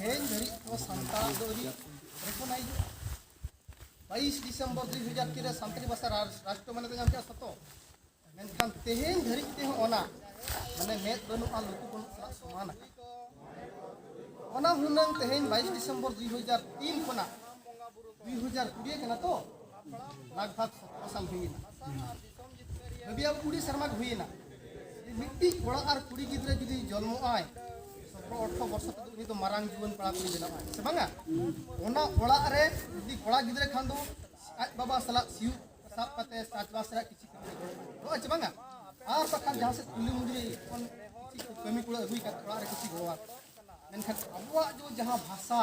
तेहेन धरी तो संताल दो रिकॉनाइज 22 दिसंबर 2003 सानताली भाषा राष्ट्र मान्यता नाम क्या सतो मेनखान तेहेन धरी ते ओना माने मेद बनुआ लुतु बनु समान ओना हुनंग तेहेन 22 दिसंबर 2003 कोना 2020 कना तो लगभग 17 साल हुईना अभी अब 20 शर्मा हुईना मिट्टी कोड़ा और कुड़ी गिद्रे जुदी जन्म आय 18 वर्ष तक उनी तो मारांग जीवन पड़ा कुड़ी बेना से बांगा ओना ओड़ा रे जुदी कोड़ा गिद्रे खान दो आज बाबा सला सिउ साब कते साचवा सरा किछि तो अच्छा बांगा और बखान जहां से कुली मुंडी कोन किछि कमी कुड़ा हुई का कोड़ा रे किछि गोवा मेनखान अबुआ जो जहां भाषा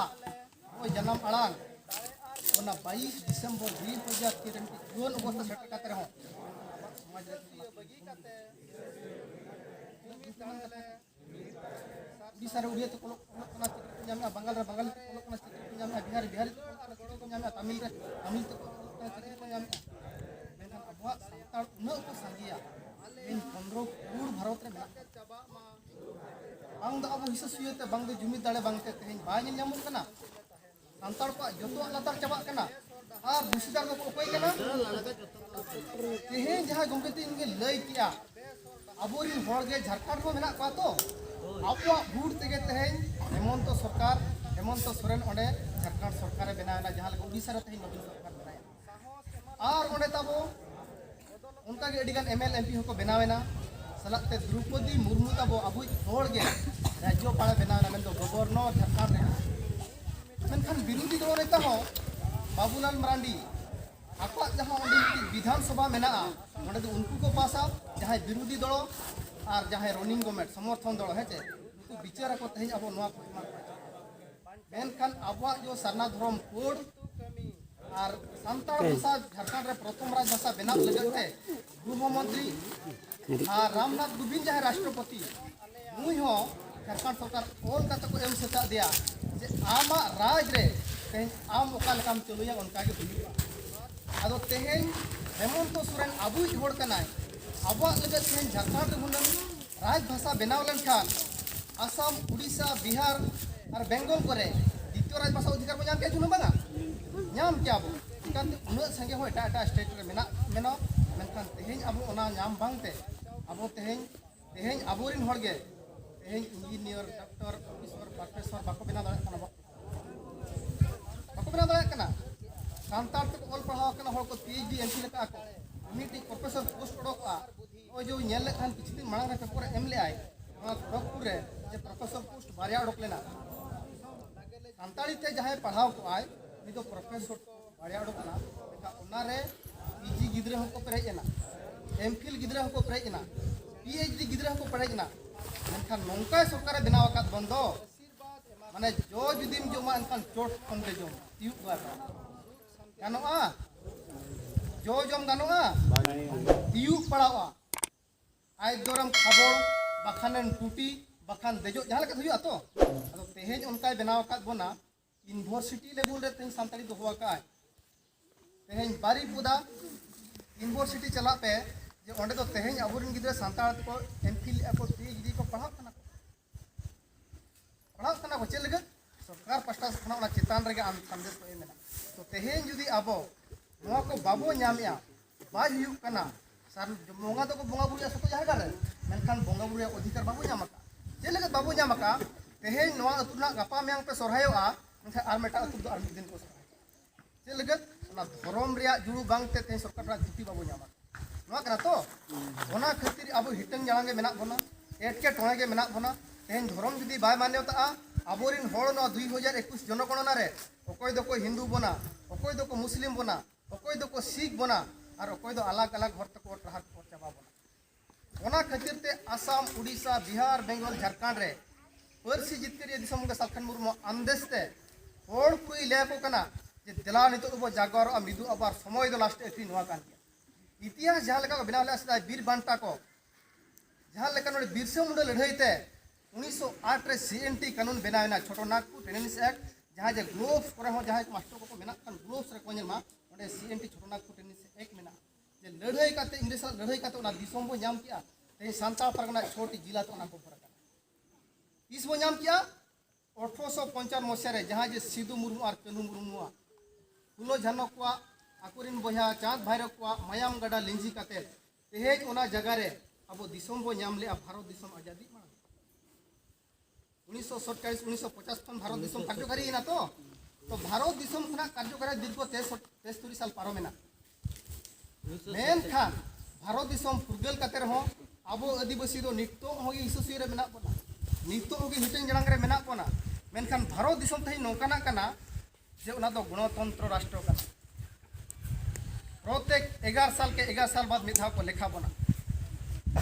ओ जन्म अड़ांग ओना 22 दिसंबर 2003 की जून अगस्त सेट काते रहो समाज रे बगी काते उड़ीसा रे उड़िया तो कोलो कोना चित्र को जामे बंगाल रे बंगाल तो कोलो कोना चित्र को जामे बिहार बिहारी तो कोलो चित्र को जामे तमिल रे तमिल तो कोना चित्र को जामे मेनखान अबुआ संताल उना को संगिया इन 15 पूर्ण भारत रे मेना चाबा मा बांग द अबो हिस्सा सुयते बांग द जुमिद दाड़े बांगते तेहेन बाय नेल नामुन कना संताल को जतो लातार चाबा कना और बुसीदार को ओपय कना तेहेन जहां गंगे तीन के लय किया अबोरिन होड़गे झारखंड में मेना को तो आपवा भूट तेगे तेहेन हेमंत सोरेन ओंडे झारखंड सरकार बनाना जहां लगे उड़ीसा रे तेहेन नवीन सरकार बनाया और ओंडे ताबो उनका के एडिगन एमएल एमपी होको बनावेना सलाते द्रौपदी मुर्मू ताबो अबुई होड़गे राज्यपाल बनाना मेन तो गवर्नर झारखंड रे मेनखान विरोधी दल नेता हो बाबूलाल मरांडी आपा जहां ओंडे विधानसभा मेना ओंडे तो उनको को पासा जहां विरोधी दल और जहां रनिंग गवर्नमेंट समर्थन दल हेचे उनको विचार को तेज अब नवा मेनखान आबवा जो सरना धर्म कोड और संताल भाषा झारखंड रे प्रथम राज भाषा बेना लगते गृह मंत्री और रामनाथ कोविंद जहां राष्ट्रपति मुई हो झारखंड सरकार ऑल का को एम सेता दिया जे आमा राज रे तेज आम ओका लकाम चलुया उनका के बुझुआ आदो तेहेन हेमंत सोरेन अबुई होड़ कनाय अबुआ लगे तेहेन झारखंड रे हुनन राज भाषा बनाव लेनखान आसाम उड़ीसा बिहार और बेंगल करे द्वितीय राज भाषा अधिकार को नाम के जुन बांगा नाम क्या अब इकान उन संगे हो एटा स्टेट रे मेना मेनो मेनखान तेहेन अब ओना नाम बांगते अब तेहेन अबोरिन होड़गे तेहेन इंजीनियर डॉक्टर प्रोफेसर प्रोफेसर बाको बना दाड़ा कना बाको बना दाड़ा कना संताल तक ऑल पढ़ाव कना होड़ को पीएचडी एमपी लका को मीटिंग प्रोफेसर पोस्ट ओडोका ओ जो नेल लेखान किछि दिन मांग रे पेपर एम ले आय खड़गपुर रे जे प्रोफेसर पोस्ट बारिया ओडोक लेना संताली ते जहां पढ़ाव को आय नि तो प्रोफेसर बारिया ओडोक ना लेका ओना रे पीजी गिद्रे होको परेजना एमफिल गिद्रे होको परेजना पीएचडी गिद्रे होको परेजना मेनखान नोंका सरकार बनाव आकात बंदो माने जो जुदिम जोमा एनखान चोट खन रे जोम तिउ बारा गानोआ जो जम गानोआ तिउ पड़ावा आय दोरम खबर बखानन टूटी बखान देजो जहां लगा हुआ तो अदो तेहेन उनका बनाव आकात बोना यूनिवर्सिटी लेवल रे तेहेन संताली दो हुआ का तेहेन बारीपुदा यूनिवर्सिटी चला पे जे ओंडे तो तेहेन अबोरिन गिद्रे संताल को एमफिल को पीएचडी को पढ़ाव कना को चेल लगे सरकार पास्टा से खाना चितान रे आम संदेश को एमेना तो तेहेन जुदी अबो नोआ को बाबो नामया बाय हुयु कना सर बोंगा तो को बोंगा बुरिया सको जहां रे मेनखान बोंगा बुरिया अधिकार बाबो नामका चेल लगे बाबो नामका तेहेन नोआ अतुना गपा म्यांग पे सरहायोआ मेनखान आर मेटा अतु दो आर मिद दिन को चेल लगे ना धर्म रिया जुड़ू बांगते तेहेन सरकार रा छुट्टी बाबो नामका नोआ कना तो ओना खातिर अब हिटंग जांगे मेना बोना एटके टोणे के मेना बोना तेहेन धर्म जुदी बाय मान्यता अबोरिन होड़ नो 2021 जनगणना रे ओकोय दो को हिंदू बना ओकोय दो को मुस्लिम बना ओकोय दो को सिख बना और ओकोय दो अलग अलग हर तक टहार को चाबा बना ओना खातिर ते आसाम उड़ीसा बिहार बेंगल झारखंड रे परसी जितकरिया दिसम के सालखन मुर्मु अंदेशते होड़ पुई ले को कना जे दिला नितो बो जागर आ मिदु अबार समय दो लास्ट एथि नवा कान इतिहास जहां लगा बनाव ले असदा बीर बांटा को जहां लेका नोडे बिरसा मुंडा लड़ाईते 1908 रे सीएनटी कानून बनावेना छोटो नागपुर टेनेंस एक्ट जहां जे ग्लोव्स करे हो जहां मास्टर को मेना कान ग्लोव्स रे कोनेल मा ओंडे सीएनटी छोटो नागपुर टेनेंस एक्ट मेना जे लड़ाई काते इंग्लिश लड़ाई काते ओना दिसम बो नाम किया ते सांताल परगना छोटी जिला तो ओना को परगना इस बो नाम किया 1855 मसीह जहाँ जे सिदू मुर्मू और कानू मुर्मू फुलो झानो को आकुरिन बहा चाँद भैरव को मायाम गड़ा लिंजी कते तेज ओना जगह रे अब दिसम बो नाम ले भारत दिसम आजादी 1947 1950 खन भारत दिसम कार्यकारी ना तो भारत दिसम खना कार्यकारी दीर्घ 63 साल पारोमेना मेनखान भारत दिसम फुरगल कते रहो अब आदिवासी दो नितो होगी इसुसी रे मेना पना नितो होगी हिटन जड़ांग रे मेना पना मेनखान भारत दिसम थई नोकाना कना जे उना दो गणतंत्र राष्ट्र कना प्रत्येक 11 साल के 11 साल बाद मिधा को लेखा बना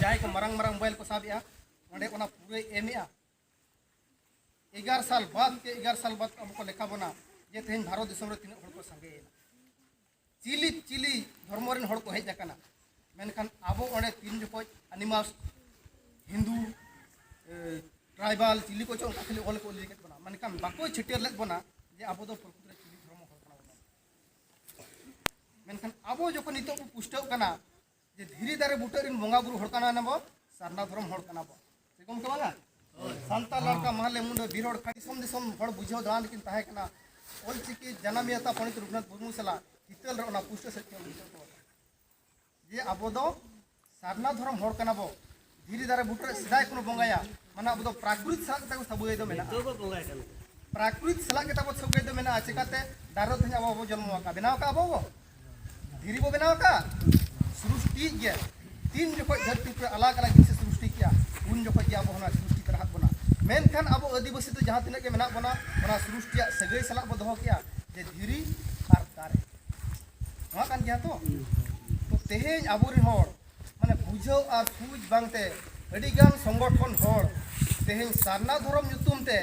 जाय को मरंग मरंग मोबाइल को साबिया ओंडे कोना पूरे एमिया 11 साल बाद के 11 साल बाद हमको लेखा बना जे तेन भारत दिसम रे तीन हड़ को संगे चिली चिली धर्म रेन हड़ को हेज जाकना मेनखान आबो ओंडे तीन जको एनिमल्स हिंदू ट्राइबल चिली को चो खाली ऑल को लिकेट बना मेनखान बाको छिटियर लेत बना जे आबो दो प्रकृति चिली धर्म हड़ कना मेनखान आबो जको नितो को पुष्टव कना जे धीरे दारे बुटरिन बंगा बुरु हड़ कना नबो सारना धर्म हड़ कना बो सेगम के बागा सांता लड़का महले मुंडे बिरोड़ खादिसम दिसम हड़ बुझाव दान किन ताहे कना ऑल चिकी जनामियता पंडित रघुनाथ मुर्मू सला हितल रे ओना पुष्ट से जे आबो दो सारना धर्म हड़ कना बो धीरे दारे बुटर सिदाय कोनो बंगाया माने आबो दो प्राकृत सला के सबुय दो मेना तो बंगाय कन प्राकृत सला के तब सबुय दो मेना चिकाते दारो थन आबो जन्म का बनाव का आबो धीरे बो बनाव का सृष्टि के तीन जको धरती पर अलग अलग से सृष्टि किया उन जको जे आबो होना सृष्टि तरह बना मेनखान आबो आदिवासी तो जहां तिना के मेना बना ओना सृष्टि सगई सला बो दहो किया जे धीरी आर दारे नवा कान गया तो तेहेज आबोरी हड़ माने बुझाव और सूझ बांगते अड़ी गान संगठन हड़ तेहेज सारना धर्म युतुम ते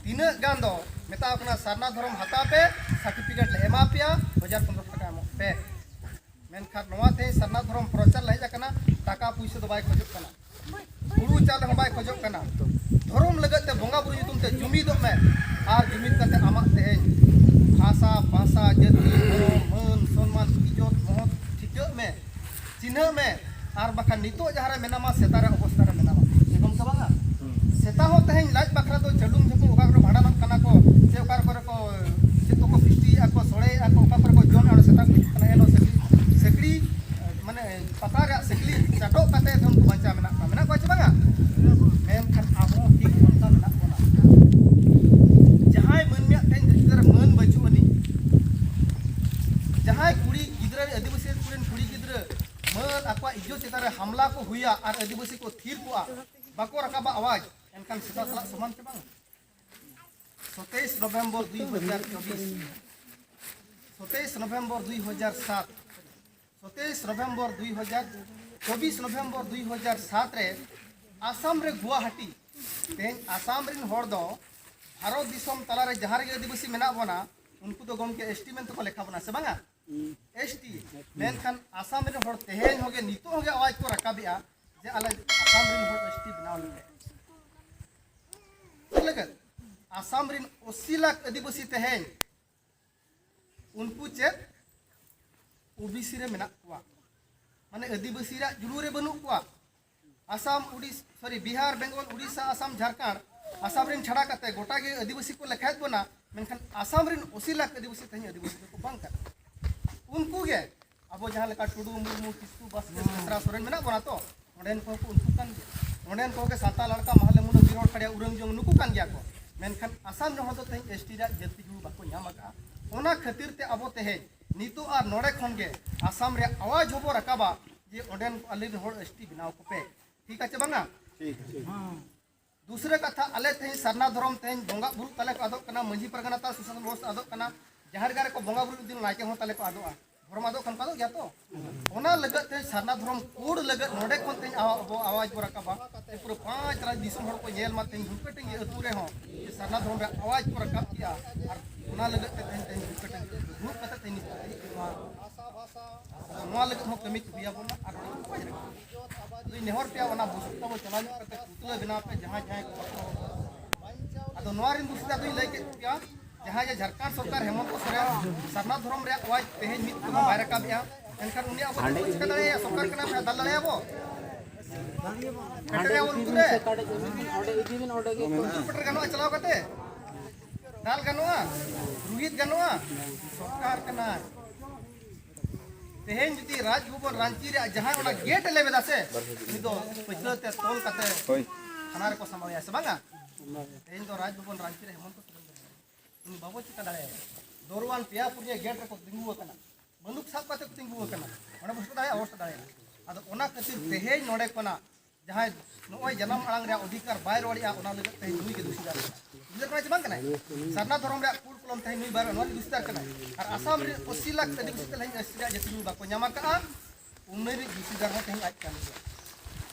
तीना गान दो मेता कना सारना धर्म हता पे सर्टिफिकेट ले एमा पिया 1015 टाका एमो पे मेनखान नवा ते सारना धर्म प्रचार ले जाकना टाका पैसा दो बाय खजक कना हुड़ू चाल हम बाय खजक कना धर्म लगत ते बंगा बुरु युतुम ते जुमिद में और जुमिद कते आमा तेहेज भाषा भाषा जाति मान सम्मान इज्जत महत ठिक में चिन्ह में और बखा नितो जहां मेनामा सेतारे अवस्था रे मेनामा एगम का बागा सेता हो तहें लाज बखरा तो चडुम जको ओका करे भाडाना कना को से ओका करे को जेतो को फिस्टी आको सोळे आको ओका करे को जोन और सेता कना एनो सेकड़ी माने पता रे सेकली चाटो कते धम को बंचा मेना को बागा मेन खान आबो ठीक बनता मेना कोना जहां मनमिया तेन जिदर मन बचुनी जहां कुड़ी गिदरा आदिवासी कुड़ी गिदरा मन आकवा इज्जत चितारे हमला को हुआ और आदिवासी को थीर को बाको रकाबा आवाज एनकान सीधा सला समान के बांग 27 नवंबर 2024 27 नवंबर 2007 27 नवंबर 2024 नवंबर 2007 रे आसाम रे गुवाहाटी तेन आसाम रिन हड़ दो भारत दिसम तला रे जहां रे आदिवासी मेना बना उनको तो गम के एस्टीमेंट को लेखा बना से बांगा एसटी मेनखान आसाम रे हड़ तेहेन होगे नितो होगे आवाज को रकाबिया जे आले आसाम रिन हड़ एसटी बनाव लगे आसाम रिन 80 लाख आदिवासी तेहेन उनको चेक ओबीसी रे मेना कुआ माने आदिवासी रा जुलू रे बनु कुआ आसाम बिहार बेंगल उड़ीसा आसाम झारखंड आसाम रिन छड़ा कते गोटा के आदिवासी को लेखायत बना मेनखान आसाम रिन 80 लाख आदिवासी तेहेन आदिवासी को बांग कर उनको गे अब जहाँ लेका टुडू मुर्मू किस्कू बस बेसरा सोरेन मेना बना तो ओंडेन को उनको कान ओंडेन को के सांता लड़का महले मुनो बिरोड़ खड़िया उरंग जोंग नुकु कान गया को मेनखान आसाम जहाँ तो तेज एसटी रा जाति जुड़ू बाको नाम का ओना खातिर ते अब तेज नितो और नोड़े खन गे आसाम रे आवाज होबो रकाबा जे ओंडेन अलिन होड़ एसटी बनाव को पे ठीक है बांगा ठीक दूसरे कथा अले तेज सरना धर्म तेज बंगा बुरु तले को आदो कना मंजी परगना ता सुशासन व्यवस्था आदो कना जहार गारे को बंगा बुरु दिन नायके हो तले को आदोआ धर्म आदो कन पादो गया तो ओना लगत ते सरना धर्म कोड लगत नोडे कोन ते आवाज को रकाबा पूरा 5 राज्य दिसम हड़ को जेल मा ते हुकटिंग अतु रे हो ये सरना धर्म रे आवाज को रकाब किया और ओना लगत ते हुकटिंग ग्रुप कते ते आशा भाषा ओना लगत हो कमी बिया बोला और दुई नेहर पे ओना बुसता बो चला कते पुतला बिना पे जहां अदो नोरिन दुसरा दुई लेके क्या जहाँ झारखंड सरकार हेमंत सोरेन सरना धर्म रे आवाज तेज मित को बाय रकाबिया एनखान उनी अब चिका दड़े सरकार के नाम दाल दड़े आबो पेटरे उन कुरे ऑर्डर इदिबिन ऑर्डर के कंप्यूटर गानो चलाव कते दाल गनोआ रुहित गनोआ सरकार कना तेहेन जुदी राज भवन रांची रे जहां ओना गेट लेबेदा से उनी दो पछलते तोल कते थाना रे को समाया से बांगा तेहेन दो राज भवन रांची रे हेमंत उनी बाबू चिका दाड़े दोरवान पिया पुरिया गेट रे को तिंगु कना बंदूक साब कते तिंगु कना ओना बस दाड़े अवस्था दाड़े आदो ओना खातिर तेहेन नोडे कना जहां नोय जन्म आड़ांग रे अधिकार बाय रोड़िया ओना लगे तेहेन नुई के दुशीदार बुझे कोना बांग कना सरना धर्म रे कुल कुलम तेहेन नुई बाय नोय दुशीदार कना और आसाम रे 80 लाख तदी कुछ लहन अस्ट्रिया जति बाको ᱧᱟᱢᱟ का उमेर दुशीदार हो तेहेन आज कान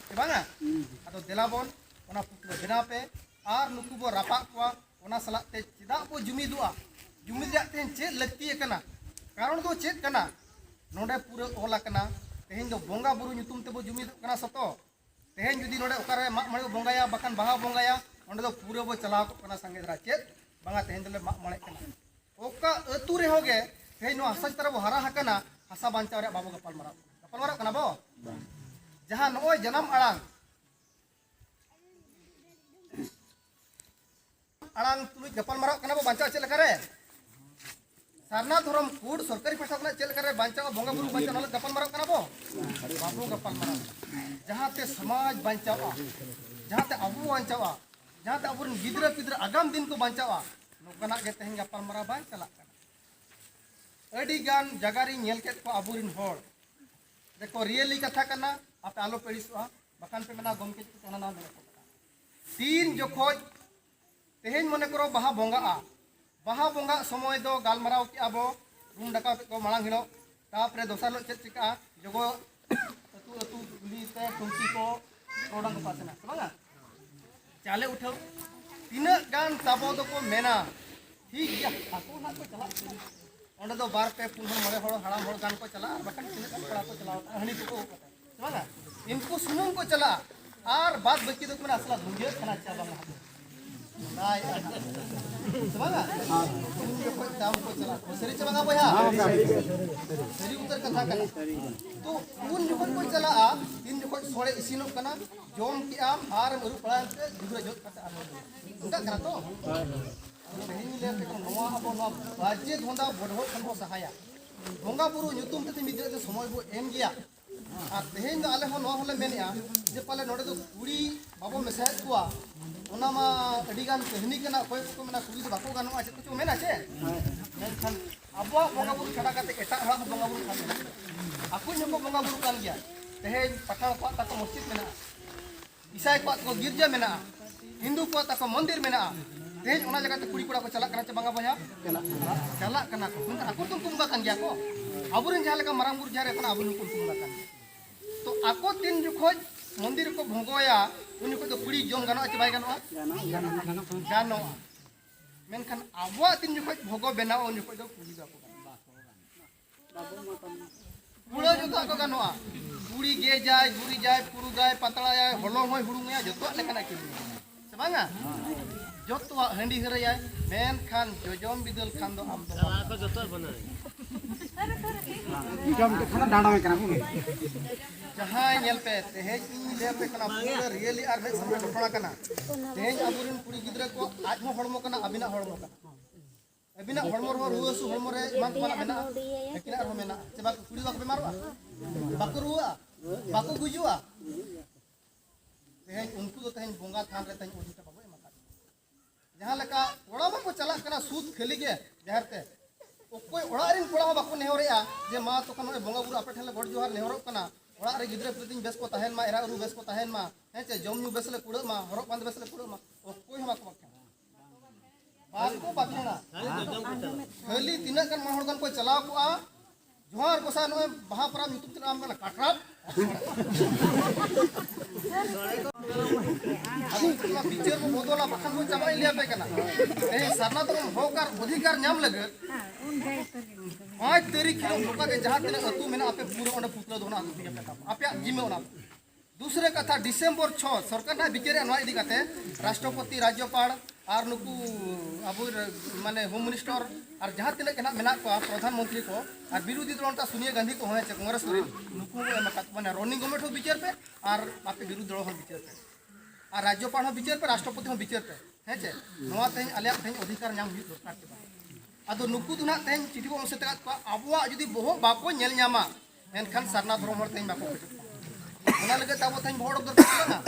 के बांगा आदो देलाबोन ओना पुतलो बेना पे आर नुकु बो रापा को ओना सलाते चिदा बो जुमिदुआ जुमिद तेहेन चेद लगती कना कारण दो चेद कना नोडे पूरा ओला कना तेहेन दो बोंगा बुरु ᱧᱩᱛᱩᱢ तेबो जुमिद कना सतो तेहेन जुदी नोडे ओकारे माग मळे बोंगाया बखान बाहा बोंगाया ओंडे दो पूरा बो चलाव कना संगेदरा चेद बांगा तेहेन दले माग मळे कना ओका अतु रे होगे तेहेन नो हसा तरह बो हरा हकना हसा बांचाव रे बाबू गपाल मारा कना बो जहां नोय जन्म आड़ांग आड़ांग तुलुj गपाल मारा कना बो बांचाव चेद लकारे सरना धर्म कूड सरकारी पासा कना चेद लकारे बांचाव बोंगा बुरु बांचाव नले गपाल मारा कना बो बाबू गपाल मारा जहां ते समाज बांचावा जहां ते अबु बांचावा जहां ते अबुन गिदरा पिदरा आगाम दिन को बांचावा नोकना गे तेहेन गपाल मारा बाय चला अडी गान जगारी नेल केत को अबुरिन होड़ देखो रियली कथा कना आप आलो पेड़िसवा बखान पे मना गमके कना ना दे तीन जोखोज तेहेन मने करो बाहा बोंगा समय दो गालमाराव के आबो रूम डका को मांग हिलो तापरे दोसर लो चेत चिका जगो अतु अतु गुलीते टुंकी को रोडंग पासना बांगा चाले उठाओ तीन गान ताबो दो को मेना ठीक गया आको ना को चला ओंडे दो बार पे पुन मरे होड़ हड़ाम होड़ गान को चला बखन तीन गान पड़ा को चला हनी को बांगा इनको सुनुम को चला आर बात बच्ची दो को असला धुंगे खना चा बांगा नाय बांगा इनको को दाम को चला सरी च बांगा भैया सरी उतर कथा कना तो उन जखन को चला तीन जखन सोड़े इसिनो कना जोम की आम हार मरु पड़ा के दुगरे जोत कता आर उनका कना तो तेहेन ले पे नोवा अबो नो बाजे धोंदा बडहो खन बो सहाया बोंगा बुरु ᱧᱩᱛᱩᱢ ते मिदरे ते समय बो एम गया और तेहेन दो आले हो नो होले मेनिया जे पाले नोडे दो कुड़ी बाबो मेसाय कुआ ओना मा अडी गान कहनी कना कोई को मेना कुड़ी दो बाको गानो आ कुछ मेना छे मेनखान अबो बोंगा बुरु छड़ा काते एटा हड़ा बोंगा बुरु खान aku nyoko बोंगा बुरु कान गया तेहेन पठान को ताको मस्जिद मेना ईसाई को ताको गिरजा मेना हिंदू को ताको मंदिर मेना तेहेन ओना जगह ते कुड़ी कोड़ा को चला कना चे बांगा बया चला कना को aku तुम का कान गया को अबुरेन जहां लेका मारांग बुरु जहां रे कना अबुन तुम का कान तो ako तीन जुखोज मंदिर को भोंगोया उनी को तो कुड़ी जोम गानो चे बाय गानो गानो मेनखान आबो तीन जुखोज भोगो बेनाओ उनी को तो कुड़ी जा को पुरो जतो को गानो कुड़ी गे जाय गुरी जाय पुरु जाय पतला जाय होलो होय हुडुंगया जतो लेकना के से बांगा जतो हंडी हरया मेन खान जोजोम बिदल खान दो आम दो को जतो बना जम के खाना डांडा में कना जहां नेल पे तेहेज ले पे कना पूरा रियली आर में समय घटना कना तेहेज अबुरिन कुड़ी गिदरा को आज हो हड़मो कना अबिना हड़मो कना अबिना हड़मो रो रुसु हड़मो रे मान पाला मेना लेकिन आर हो मेना से बाक कुड़ी बाक बेमारवा बाको रुआ बाको गुजुआ तेहेज उनको तो तेहेज बोंगा थान रे तेहेज ओडी बाबो एमा जहां लका ओड़ा बाको चला कना सूद खेली के जहर ते कोई ओड़ा रिन कोड़ा बाको नेहरेया जे मा तो कनो बोंगा बुरु आपे ठेले गड जोहार नेहरो कना ओड़ा रे गिदरे प्रतिदिन बेस को तहेन मा एरा रु बेस को तहेन मा हेचे जम न्यू बेसले कुड़ मा हरक बांध बेसले कुड़ मा कोई हमा को बाको बाकेना खाली तीना कन महड़ गन को चलाव को आ जोहार गोसा नो बहा परा ᱧᱩᱛᱩᱢ ᱛᱮ ᱟᱢ ᱠᱟᱱᱟ ᱠᱟᱴᱨᱟᱯ अभी पिक्चर को बदला बखान को चाबाई लिया पे कना ए सरना तो होकार अधिकार नाम लगे 5 तारीख को लोका के जहां तने अतु मेना आपे पूरा ओने पुतला दोना अतु पे आपे जिम्मे ओना दूसरे कथा डिसेंबर 6 सरकार ना बिचारे नवा इदी काते राष्ट्रपति राज्यपाल और नुकु अबु माने होम मिनिस्टर और जहां तने केना मेना को प्रधानमंत्री को और विरोधी दल ता सोनिया गांधी को होय कांग्रेस रे नुकु माने रनिंग गवर्नमेंट हो बिचार पे और आपे विरोधी दल हो बिचार पे और राज्यपाल हो बिचार पे राष्ट्रपति हो बिचार पे है चे नवा तेन आलिया तेन अधिकार नाम हुई दरकार के आदो नुकु दुना तेन चिठी को मसे तक आबुआ जुदी बोहो बाको नेल न्यामा एनखान सरना धर्म हर तेन बाको ओना लगे ताबो तेन भोड़ दरकार ना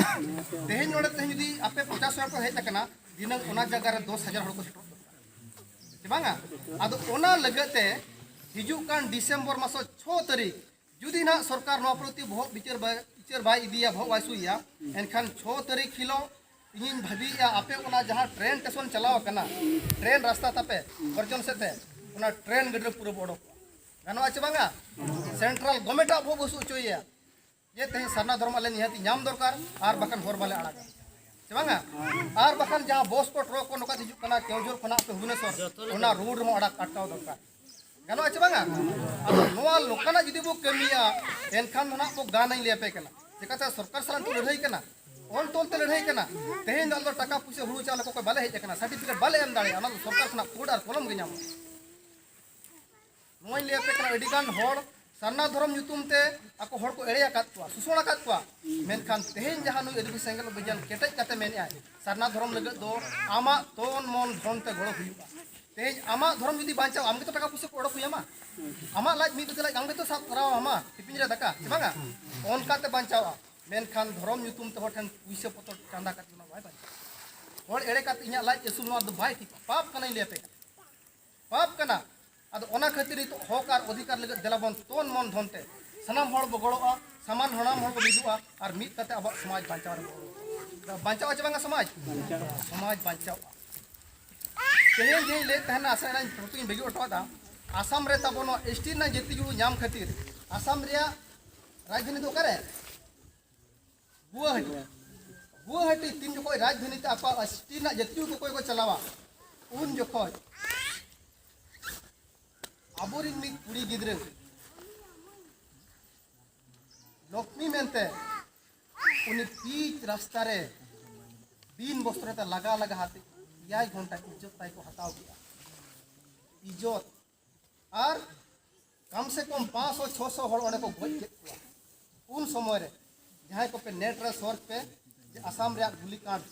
तेन नोड़े तेन जुदी आपे 50,000 को हेज तकना दिनंग ओना जगह रे 10,000 हड़ को सेटर बांगा आदो ओना लगते हिजू कान डिसेंबर मास 6 तारीख जुदी ना सरकार नवा प्रति बहुत विचार बाय इदिया बहुत वासुया एनखान 6 तारीख हिलो इन भाबिया आपे ओना जहां ट्रेन स्टेशन चलाव कना ट्रेन रास्ता तापे बर्जन सेते ओना ट्रेन गडरे पूरा बड़ो गानो आचे बांगा सेंट्रल गवर्नमेंट बहुत बसु चोया ये तेन सरना धर्म ले निहाती नाम दरकार आर बखन होर बाले आड़ा से बांगा आर बखन जहां बस को ट्रक को नका हिजू कना केवजोर खना पे भुवनेश्वर ओना रोड रो आड़ा काटकाव दरकार गानो आचे बांगा आदो नोआ लोकना जुदी बो कमिया एनखान ना बो गानाई लेपे कना चिकाते सरकार सालान तो लड़ाई कना ऑन तोलते लड़ाई कना तेहेन दल टाका पुसे हुड़ू चाल को बाले हेज कना सर्टिफिकेट बाले एम दाड़े अना सरकार खना कोड आर कलम गे नामो नोई लेपे कना एडिगान होड़ सरना धर्म युतुम ते आको होड़ को एड़े आकात को सुसोण आकात को मेनखान तेहेन जहां नु एदुबी सेंगल बजान केटेज काते मेन आय सरना धर्म लगत दो आमा तोन मन धन ते गड़ो हुयुगा तेज आमा धर्म जुदी बांचाव आमगे तो टाका पुसे को ओडक हुयामा आमा लाज मी बदला आमगे तो साब कराव आमा टिपिन रे दाका बांगा ओनकाते बांचाव मेनखान धर्म युतुम ते होठन पुइसे पतर चांदा काते ना बाय बाय होड़ एड़े काते इया लाज एसुल नो बाय ठीक पाप कना लेपे पाप कना आदो ओना खातिर तो हक आर अधिकार लगत देलाबन तोन मन धनते सनाम होड़ बगड़ोआ समान हणाम होड़ बिदुआ आर मित काते अब समाज बांचाव बांचाव चे बांगा समाज बांचाव तेहेन जे ले तहना आसाना प्रति बेगी ओटोदा आसाम रे ताबोनो एसटी ना जेति जुडू नाम खातिर आसाम रिया राजधानी दो करे गुवाहाटी तीन जो कोई राजधानी ते आपा एसटी ना जेति को कोई को चलावा उन जो कोई आबोरिन मी कुड़ी गिदरे लक्ष्मी मेनते उनी पीच रास्ता रे दिन बस्त्र ते लगा लगा हाथे 6 घंटा इज्जत ताई को हटाव किया इज्जत और कम से कम 500-600 हड़ ओडे को गज के उन समय रे जहां को पे नेट रे सर्च पे जे आसाम रे गुलिकांड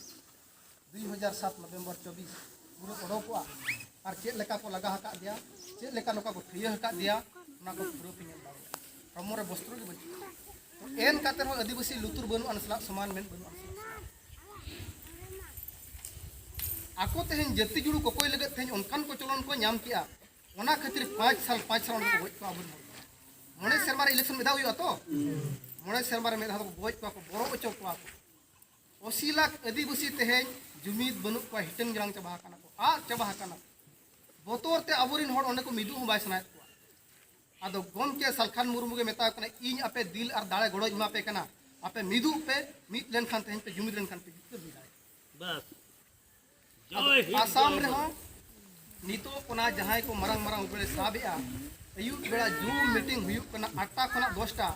2007 नवंबर 24 पूरा ओडोकवा और चेक लेका को लगा हका दिया चेक लेका नोका को ठिया हका दिया ना को पूरा पिन दाड़े प्रमोर रे वस्त्र के बच तो एन काते हो आदिवासी लुतुर बनु अनसला समान मेन बनु आको तेहन जति जुड़ू को कोई लगत तेहन उनकान को चलन को नाम किया ओना खातिर 5 साल को गज को आबन मोने शर्मा इलेक्शन में दाव तो मोने शर्मा में दा को गज को बरो ओचो को 80 लाख आदिवासी तेहन जुमीद बनु को हिटन ग्रांग चबा काना को आ चबा काना बोतोर ते अबोरिन होड़ ओने को मिदु हो बाय सनाय को आदो गम के सलखान मुर्मु के मेता कना इन आपे दिल और दाड़े गड़ो इमा पे कना आपे मिदु पे मिद लेन खान तेहन पे जुमीद लेन खान पे जिक्र बिदाय बस आसाम रे हो नितो कोना जहां को मरंग मरंग उबे साबेआ अयु बेड़ा जूम मीटिंग हुयु कना 8टा खना 10टा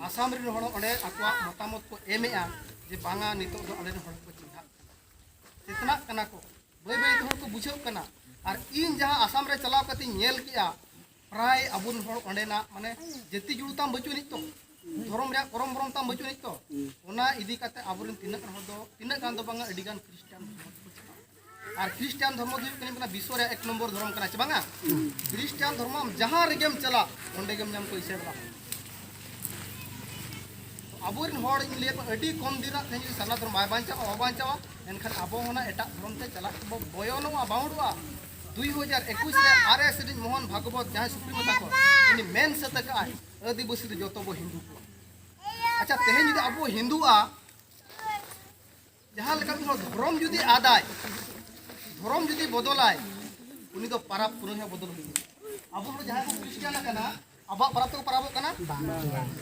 आसाम रे होड़ ओडे अकवा मतामत को एमेआ जे बांगा नितो दो आले होड़ को चिन्हा इतना कना को बय बय होड़ को बुझाव कना और इन जहां आसाम रे चलाव कति नेल किया प्राय अबुन होड़ ओडेना माने जति जुड़ताम बचुनी तो धर्म रे करम बरम ताम बचुनी तो ओना इदी काते अबुरिन तिना होड़ दो तिना गान दो बांगा अडिगान क्रिश्चियन और क्रिश्चियन धर्म दो कना विश्व रे 1 नंबर धर्म कना चे बांगा क्रिश्चियन धर्म जहां रेगेम चला ओंडे गेम नाम को इसे बा तो अबोरिन होड़ इन लिए अडी कम दिना तेजी सना धर्म बांचा एनखान आबो होना एटा धर्म ते चला बयनवा बाउडवा 2021 रे आरएस रे मोहन भागवत जहां सुप्रीम ताको उनी मेन सतक आय आदिवासी रे जतो बो हिंदू को अच्छा तेहे जदि आबो हिंदूआ जहां लका धर्म जदि आदाय धर्म जदि बदलाय उनी तो पाराब पुनः बदल हुई अब जहां को क्रिश्चियन कना अब पाराब तो पाराब कना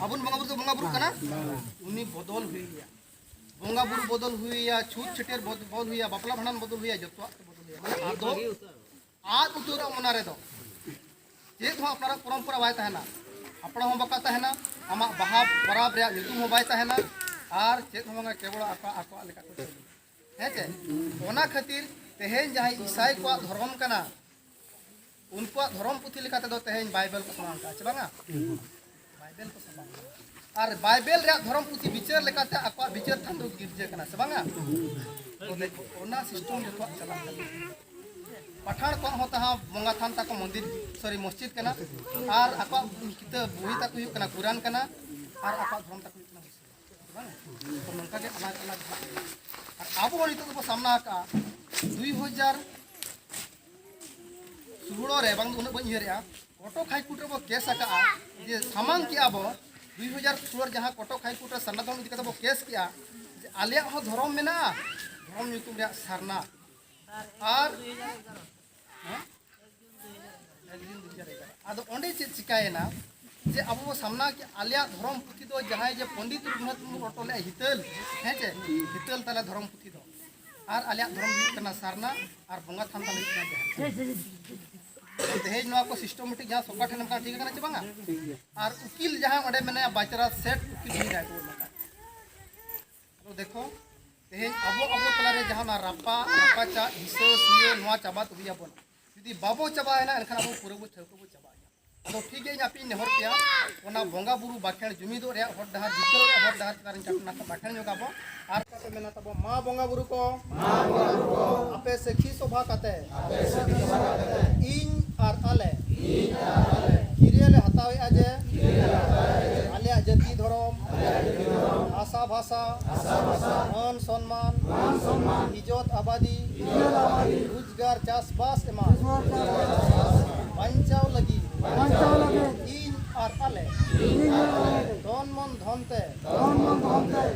अबुन बंगा बुरु कना उनी बदल हुई या बंगा बुरु बदल हुई या छूट छटेर बदल हुई या बापला भांडन बदल हुई या जतवा बदल हुई माने आदो आज उतरा मना रे दो चेत हो अपना परंपरा बाय तहना अपना हो बका तहना आमा बाहा पाराब रे युतुम हो बाय तहना और चेत हो केवल आको लेका को है जे ओना खातिर तेहेन जहां ईसाई को धर्म कना उनको धर्म पुथी लेकाते दो तेहेन बाइबल को समान का बांगा बाइबल को समान और बाइबल रे धर्म पुथी विचार लेकाते आको विचार थान दो गिरजे कना से बांगा सिस्टम जो चला पठान को होता है बंगा थान तक मंदिर सॉरी मस्जिद कना और आपा किताब बही तक हुई कना कुरान कना और आपा धर्म तक हुई कना तो नंका के अलग अलग और अब नितो को सामना का 2016 रे बांग उन बन येरे कोटो हाईकोर्ट रे बो केस आका जे सामांग किया बो 2016 जहां कोटो हाईकोर्ट रे सनातन इदी कता बो केस किया आलिया हो धर्म मेना धर्म ᱧᱩᱛᱩᱢ ᱨᱮᱭᱟᱜ सारना और आदो ओंडे चेक चिकायना जे अब सामना कि आलिया धर्म पुथी दो जहां जे पंडित रघुनाथ मुर्मू रटोले हितल है जे हितल तले धर्म पुथी दो और आलिया धर्म कना सारना और बंगा थान तले कना दहेज नवा को सिस्टमेटिक जहां सोका ठन का ठीक कना चे बांगा और उकिल जहां ओंडे मने बाचरा सेट उकिल ही जाय तो देखो तेज अब तलारे जहाँ रापा रापा चा हिस्सा सुयो नवा चाबा तो हुई बन जुदी बाबो चाबायना एनखान अब पूरा बो ठेको बो चाबाया तो ठीक है आपी नेहर पे ओना बंगा बुरु बाखेण जुमिदो रे हर डहार जिक्रो रे हर डहार तारिन चाटना तो बाखेण जोगाबो आर काते मेना तबो मा बंगा बुरु को आपे सखी शोभा काते इन आर आले किरियाले हतावे आजे आलिया जाति धर्म आशा भाषा मान सम्मान इज्जत आबादी रोजगार चाषबास एमान बांचाव लगी इन और आले धन मन धनते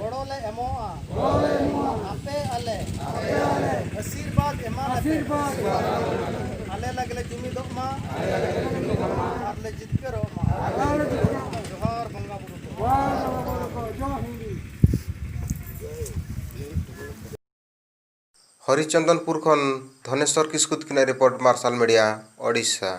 गड़ोले एमोआ आपे आले आशीर्वाद एमान आले लगले जुमिदो मा आले जितकरो मा जोहार बंगा बुरु हरिचंदनपुर खन धनेश्वर किस्कुत किना रिपोर्ट मार्शल मीडिया ओडिशा।